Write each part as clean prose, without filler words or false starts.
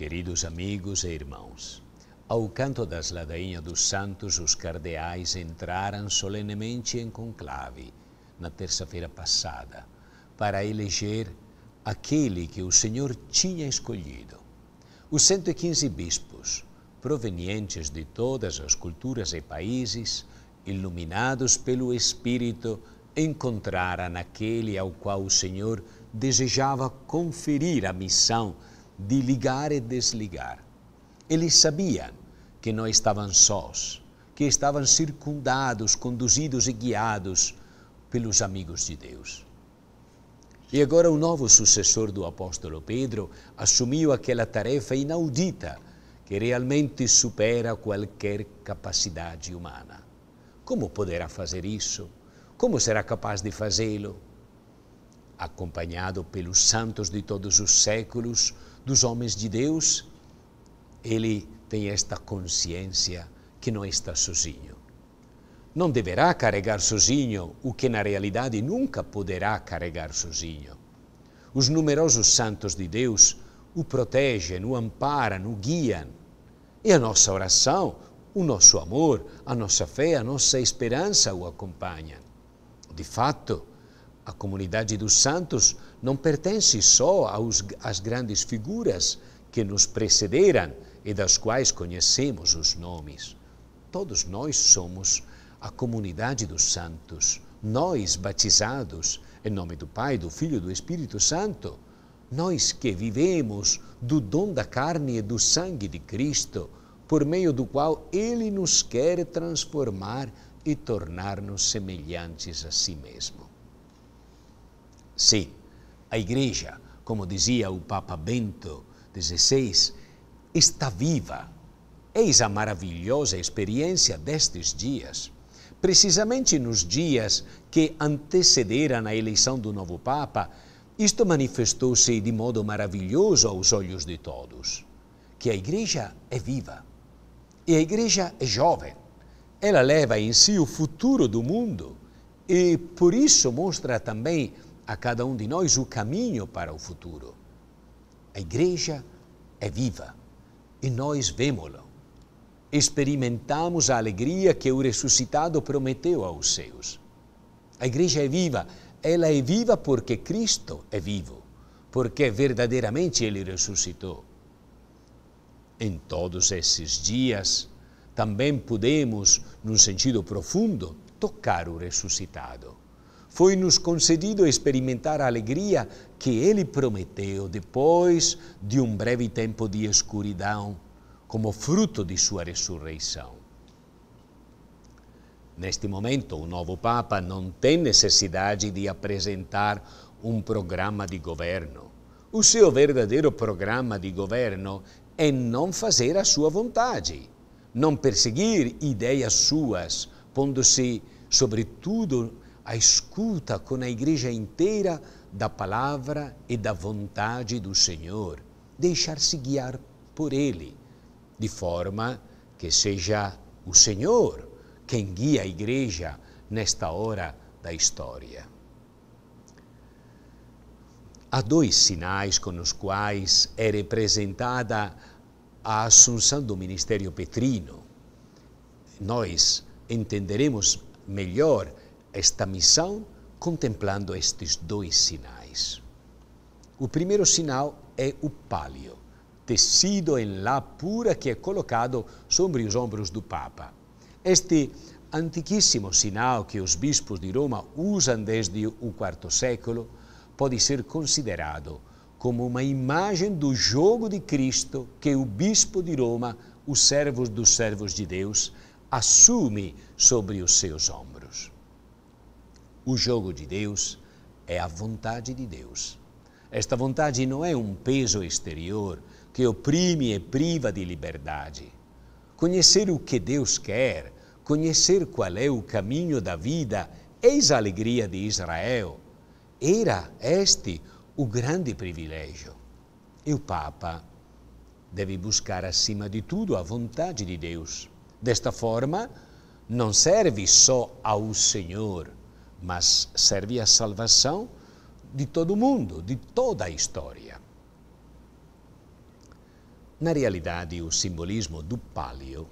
Queridos amigos e irmãos, ao canto das ladainhas dos santos, os cardeais entraram solenemente em conclave, na terça-feira passada, para eleger aquele que o Senhor tinha escolhido. Os 115 bispos, provenientes de todas as culturas e países, iluminados pelo Espírito, encontraram aquele ao qual o Senhor desejava conferir a missão de ligar e desligar. Eles sabiam que não estavam sós, que estavam circundados, conduzidos e guiados pelos amigos de Deus. E agora o novo sucessor do apóstolo Pedro assumiu aquela tarefa inaudita que realmente supera qualquer capacidade humana. Como poderá fazer isso? Como será capaz de fazê-lo? Acompanhado pelos santos de todos os séculos, dos homens de Deus, ele tem esta consciência que não está sozinho. Não deverá carregar sozinho o que na realidade nunca poderá carregar sozinho. Os numerosos santos de Deus o protegem, o amparam, o guiam. E a nossa oração, o nosso amor, a nossa fé, a nossa esperança o acompanham. De fato, a comunidade dos santos não pertence só às grandes figuras que nos precederam e das quais conhecemos os nomes. Todos nós somos a comunidade dos santos, nós batizados em nome do Pai, do Filho e do Espírito Santo, nós que vivemos do dom da carne e do sangue de Cristo, por meio do qual Ele nos quer transformar e tornar-nos semelhantes a si mesmo. Sim, a Igreja, como dizia o Papa Bento XVI, está viva. Eis a maravilhosa experiência destes dias. Precisamente nos dias que antecederam a eleição do novo Papa, isto manifestou-se de modo maravilhoso aos olhos de todos, que a Igreja é viva. E a Igreja é jovem. Ela leva em si o futuro do mundo e, por isso, mostra também a cada um de nós o caminho para o futuro. A Igreja é viva e nós vemos-lo. Experimentamos a alegria que o ressuscitado prometeu aos seus. A Igreja é viva. Ela é viva porque Cristo é vivo, porque verdadeiramente Ele ressuscitou. Em todos esses dias, também podemos, num sentido profundo, tocar o ressuscitado. Foi-nos concedido experimentar a alegria que Ele prometeu depois de um breve tempo de escuridão, como fruto de sua ressurreição. Neste momento, o novo Papa não tem necessidade de apresentar um programa de governo. O seu verdadeiro programa de governo é não fazer a sua vontade, não perseguir ideias suas, pondo-se, sobretudo, à escuta com a Igreja inteira da palavra e da vontade do Senhor, deixar-se guiar por Ele, de forma que seja o Senhor quem guia a Igreja nesta hora da história. Há dois sinais com os quais é representada a assunção do ministério petrino. Nós entenderemos melhor esta missão contemplando estes dois sinais. O primeiro sinal é o pálio, tecido em lã pura que é colocado sobre os ombros do Papa. Este antiquíssimo sinal que os bispos de Roma usam desde o IV século pode ser considerado como uma imagem do jugo de Cristo que o bispo de Roma, os servos dos servos de Deus, assume sobre os seus ombros. O jugo de Deus é a vontade de Deus. Esta vontade não é um peso exterior que oprime e priva de liberdade. Conhecer o que Deus quer, conhecer qual é o caminho da vida, eis a alegria de Israel. Era este o grande privilégio. E o Papa deve buscar acima de tudo a vontade de Deus. Desta forma, não serve só ao Senhor, mas serve à salvação de todo mundo, de toda a história. Na realidade, o simbolismo do palio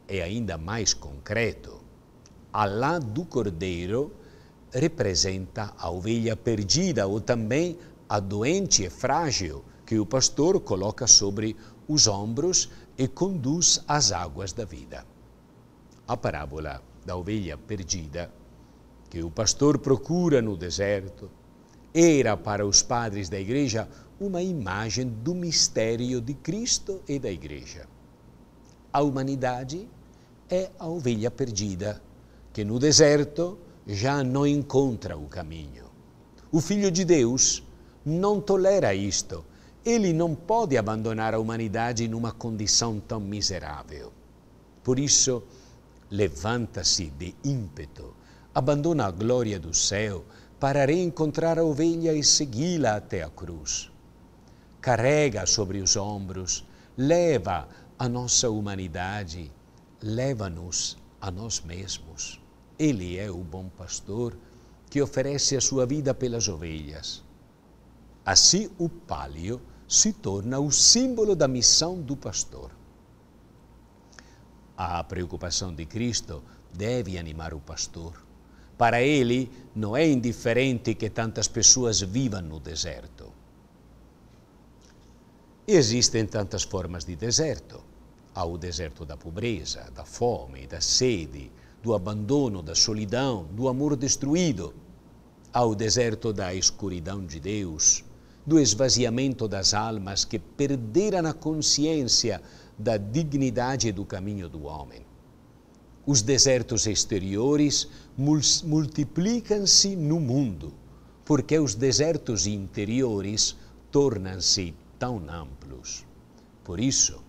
é ainda mais concreto. A lã do cordeiro representa a ovelha perdida ou também a doente e frágil que o pastor coloca sobre os ombros e conduz às águas da vida. A parábola da ovelha perdida, que o pastor procura no deserto, era para os padres da igreja uma imagem do mistério de Cristo e da igreja. A humanidade é a ovelha perdida, que no deserto já não encontra o caminho. O Filho de Deus não tolera isto. Ele não pode abandonar a humanidade numa condição tão miserável. Por isso, levanta-se de ímpeto, abandona a glória do céu para reencontrar a ovelha e segui-la até a cruz. Carrega sobre os ombros, leva a nossa humanidade, leva-nos a nós mesmos. Ele é o bom pastor que oferece a sua vida pelas ovelhas. Assim, o palio se torna o símbolo da missão do pastor. A preocupação de Cristo deve animar o pastor. Para ele, não é indiferente que tantas pessoas vivam no deserto. Existem tantas formas de deserto. Há o deserto da pobreza, da fome, da sede, do abandono, da solidão, do amor destruído. Há o deserto da escuridão de Deus, do esvaziamento das almas que perderam a consciência da dignidade e do caminho do homem. Os desertos exteriores multiplicam-se no mundo, porque os desertos interiores tornam-se tão amplos. Por isso,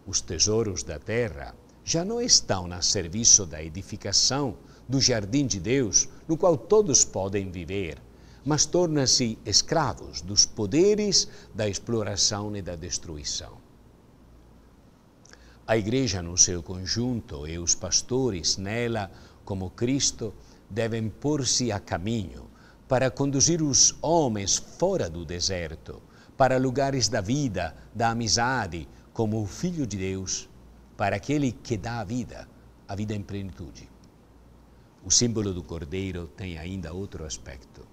os tesouros da terra já não estão a serviço da edificação do jardim de Deus, no qual todos podem viver, mas tornam-se escravos dos poderes da exploração e da destruição. A igreja no seu conjunto e os pastores nela, como Cristo, devem pôr-se a caminho para conduzir os homens fora do deserto, para lugares da vida, da amizade, como o Filho de Deus, para aquele que dá a vida em plenitude. O símbolo do cordeiro tem ainda outro aspecto.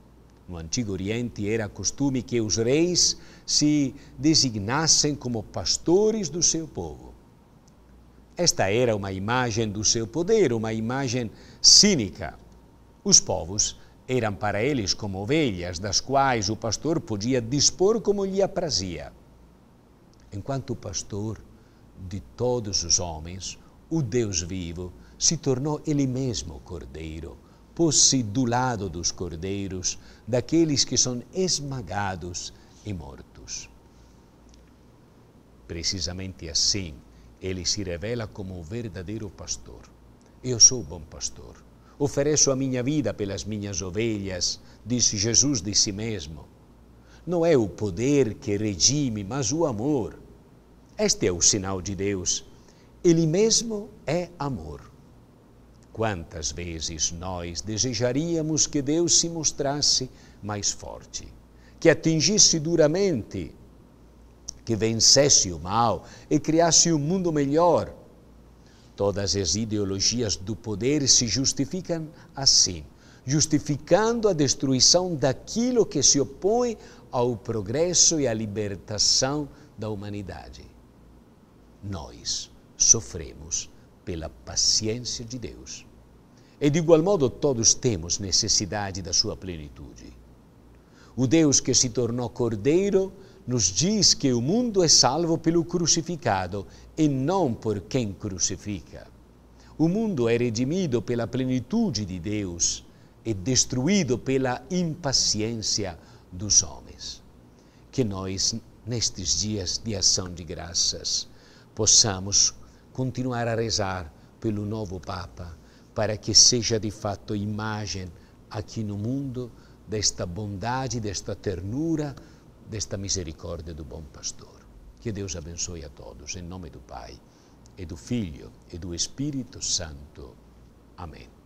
No Antigo Oriente era costume que os reis se designassem como pastores do seu povo. Esta era uma imagem do seu poder, uma imagem cínica. Os povos eram para eles como ovelhas, das quais o pastor podia dispor como lhe aprazia. Enquanto pastor de todos os homens, o Deus vivo se tornou ele mesmo cordeiro, pôs-se do lado dos cordeiros, daqueles que são esmagados e mortos. Precisamente assim, ele se revela como o verdadeiro pastor. Eu sou o bom pastor. Ofereço a minha vida pelas minhas ovelhas, disse Jesus de si mesmo. Não é o poder que redime, mas o amor. Este é o sinal de Deus. Ele mesmo é amor. Quantas vezes nós desejaríamos que Deus se mostrasse mais forte, que atingisse duramente, que vencesse o mal e criasse um mundo melhor. Todas as ideologias do poder se justificam assim, justificando a destruição daquilo que se opõe ao progresso e à libertação da humanidade. Nós sofremos pela paciência de Deus. E de igual modo todos temos necessidade da sua plenitude. O Deus que se tornou cordeiro nos diz que o mundo é salvo pelo crucificado e não por quem crucifica. O mundo é redimido pela plenitude de Deus e destruído pela impaciência dos homens. Que nós, nestes dias de ação de graças, possamos continuar a rezar pelo novo Papa, para que seja de fato imagem aqui no mundo desta bondade, desta ternura, desta misericórdia do bom pastor. Que Deus abençoe a todos, em nome do Pai, e do Filho, e do Espírito Santo. Amém.